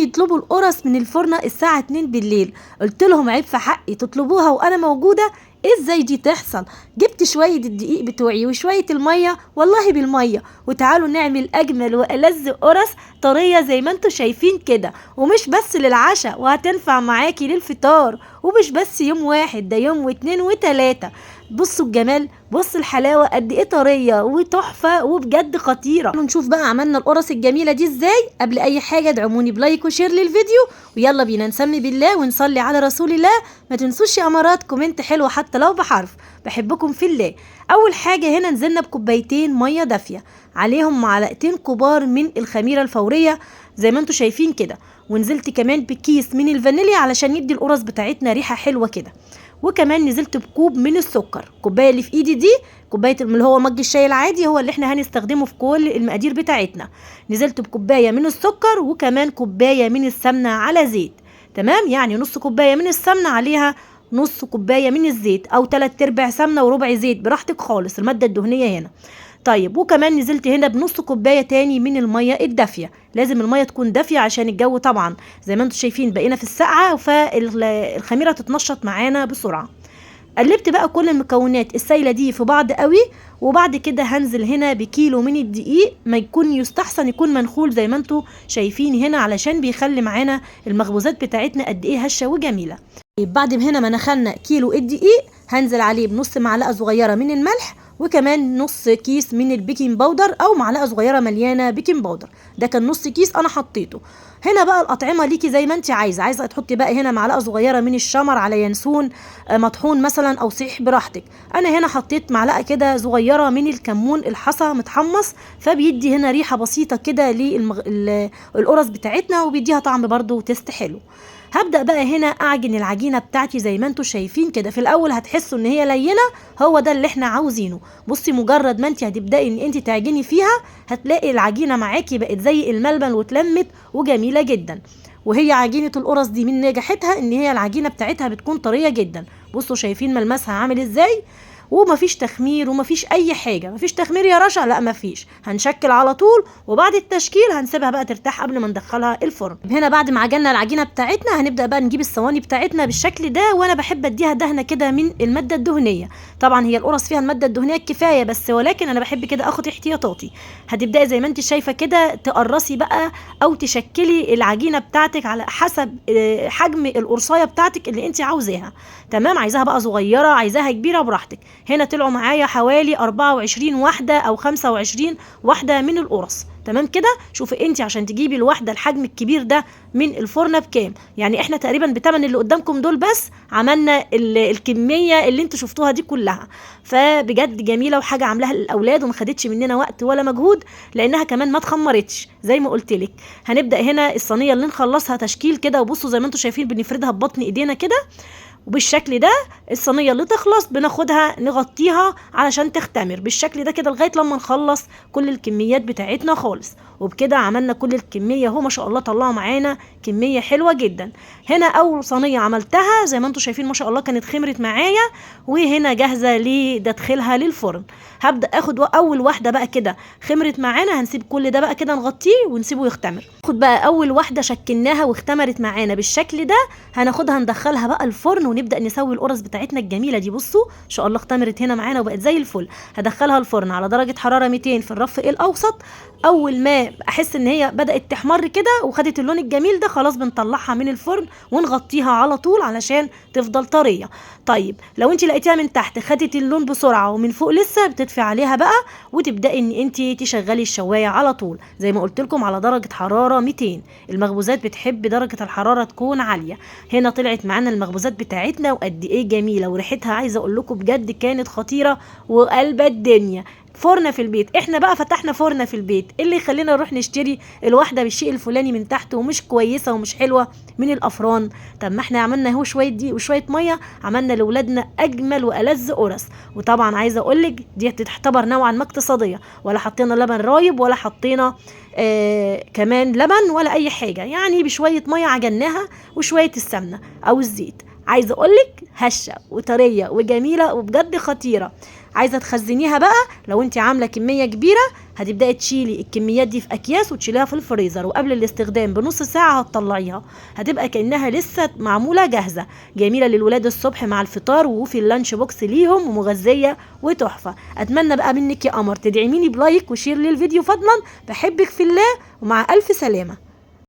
يطلبوا القرص من الفرن الساعة 2 بالليل. قلت لهم عيب في حقي تطلبوها وانا موجودة؟ ازاي دي تحصل؟ جبت شوية الدقيق بتوعي وشوية المية، والله بالمية، وتعالوا نعمل اجمل والذ قرص طرية زي ما انتوا شايفين كده، ومش بس للعشاء، وهتنفع معاكي للفطار، ومش بس يوم واحد، ده يوم واتنين وتلاتة. بصوا الجمال، بص الحلاوة قد ايه طرية وتحفة وبجد خطيرة. نشوف بقى عملنا القرص الجميلة دي ازاي. قبل اي حاجة ادعموني بلايك وشير للفيديو، ويلا بينا نسمي بالله ونصلي على رسول الله. ما تنسوش يا امارات كومنت حلوة حتى لو بحرف، بحبكم في الله. اول حاجة هنا نزلنا بكوبايتين مية دافية، عليهم معلقتين كبار من الخميرة الفورية زي ما انتوا شايفين كده، ونزلت كمان بكيس من الفانيليا علشان يدي القرص بتاعتنا ريحة حلوة كده، وكمان نزلت بكوب من السكر. الكوبايه اللي في ايدي دي كوبايه اللي هو مج الشاي العادي، هو اللي احنا هنستخدمه في كل المقادير بتاعتنا. نزلت بكوبايه من السكر وكمان كوبايه من السمنه على زيت، تمام؟ يعني نص كوبايه من السمنه عليها نص كوبايه من الزيت، او 3/4 سمنه وربع زيت، براحتك خالص، الماده الدهنيه هنا. طيب وكمان نزلت هنا بنص كوبايه تاني من الميه الدافيه. لازم الميه تكون دافيه عشان الجو طبعا زي ما انتم شايفين بقينا في السقعه، فالخميره تتنشط معانا بسرعه. قلبت بقى كل المكونات السايله دي في بعض قوي، وبعد كده هنزل هنا بكيلو من الدقيق، ما يكون يستحسن يكون منخول زي ما انتم شايفين هنا، علشان بيخلي معانا المخبوزات بتاعتنا قد ايه هشه وجميله. بعد هنا ما نخلنا كيلو الدقيق، هنزل عليه بنص معلقه صغيره من الملح، وكمان نص كيس من البيكنج باودر، او معلقه صغيره مليانه بيكنج باودر، ده كان نص كيس انا حطيته. هنا بقى الاطعمه ليكي زي ما انت عايزه تحطي بقى هنا معلقه صغيره من الشمر على ينسون مطحون مثلا او صحيح براحتك. انا هنا حطيت معلقه كده صغيره من الكمون الحصى متحمص، فبيدي هنا ريحه بسيطه كده للقرص بتاعتنا، وبيديها طعم برده وتست حلو. هبدأ بقى هنا اعجن العجينة بتاعتي زي ما انتوا شايفين كده. في الاول هتحسوا ان هي لينة، هو ده اللي احنا عاوزينه. بصي مجرد ما انت هتبدأي ان انت تعجني فيها، هتلاقي العجينة معاكي بقت زي الملبن واتلمت وجميلة جدا. وهي عجينة القرص دي من نجاحتها ان هي العجينة بتاعتها بتكون طرية جدا. بصوا شايفين ملمسها عامل ازاي، ومفيش تخمير ومفيش اي حاجه. مفيش تخمير يا رشا؟ لا مفيش، هنشكل على طول، وبعد التشكيل هنسيبها بقى ترتاح قبل ما ندخلها الفرن. هنا بعد ما عجننا العجينه بتاعتنا، هنبدا بقى نجيب الصواني بتاعتنا بالشكل ده، وانا بحب اديها دهنه كده من الماده الدهنيه. طبعا هي القرص فيها الماده الدهنيه الكفايه بس، ولكن انا بحب كده اخد احتياطاتي. هتبداي زي ما انت شايفه كده تقرصي بقى او تشكلي العجينه بتاعتك على حسب حجم القرصايه بتاعتك اللي انت عاوزاها، تمام؟ عايزاها بقى صغيره، عايزاها كبيره، براحتك. هنا طلعوا معايا حوالي 24 واحدة او 25 واحدة من القرص، تمام كده؟ شوفي انت عشان تجيبي الواحدة الحجم الكبير ده من الفرن بكام. يعني احنا تقريبا بتمن اللي قدامكم دول بس عملنا الكمية اللي انتوا شفتوها دي كلها. فبجد جميلة، وحاجة عاملاها للاولاد وما خدتش مننا وقت ولا مجهود، لانها كمان ما اتخمرتش زي ما قلت لك. هنبدأ هنا الصينية اللي نخلصها تشكيل كده، وبصوا زي ما انتوا شايفين بنفردها ببطن ايدينا كده، وبالشكل ده الصينيه اللي تخلص بناخدها نغطيها علشان تختمر بالشكل ده كده لغايه لما نخلص كل الكميات بتاعتنا خالص. وبكده عملنا كل الكميه اهو، ما شاء الله طلعوا معانا كميه حلوه جدا. هنا اول صينيه عملتها زي ما انتم شايفين ما شاء الله كانت خمرت معايا، وهنا جاهزه لتدخيلها للفرن. هبدا اخد اول واحده بقى كده خمرت معانا، هنسيب كل ده بقى كده نغطيه ونسيبه يختمر. ناخد بقى اول واحده شكلناها واختمرت معانا بالشكل ده، هناخدها ندخلها بقى الفرن ونبدا نسوي القرص بتاعتنا الجميله دي. بصوا ان شاء الله اختمرت هنا معانا وبقت زي الفل. هدخلها الفرن على درجه حراره 200 في الرف الاوسط. اول ما احس ان هي بدات تحمر كده وخدت اللون الجميل ده، خلاص بنطلعها من الفرن ونغطيها على طول علشان تفضل طريه. طيب لو انت لقيتيها من تحت خدت اللون بسرعه ومن فوق لسه، بتدفي عليها بقى وتبداي ان انت تشغلي الشوايه على طول زي ما قلت لكم على درجه حراره 200. المخبوزات بتحب درجه الحراره تكون عاليه. هنا طلعت معانا المخبوزات بتاعتنا وقد ايه جميله، وريحتها عايزه اقول لكم بجد كانت خطيره وقلب الدنيا. فرن في البيت، احنا بقى فتحنا فرن في البيت، اللي يخلينا نروح نشتري الواحده بالشيء الفلاني من تحت ومش كويسه ومش حلوه من الافران؟ طب ما احنا عملنا اهو شويه دي وشويه ميه، عملنا لاولادنا اجمل والذ قرص. وطبعا عايزه اقول لك دي تعتبر نوعا ما اقتصاديه، ولا حطينا لبن رايب ولا حطينا كمان لبن ولا اي حاجه، يعني بشويه ميه عجناها وشويه السمنه او الزيت. عايزه اقول لك هشه وطريه وجميله وبجد خطيره. عايزه تخزنيها بقى، لو انت عامله كميه كبيره هتبداي تشيلي الكميات دي في اكياس وتشيليها في الفريزر، وقبل الاستخدام بنص ساعه هتطلعيها، هتبقى كانها لسه معموله جاهزه، جميله للولاد الصبح مع الفطار وفي اللانش بوكس ليهم، ومغذيه وتحفه. اتمنى بقى منك يا قمر تدعميني بلايك وشير للفيديو فضلا، بحبك في الله ومع الف سلامه.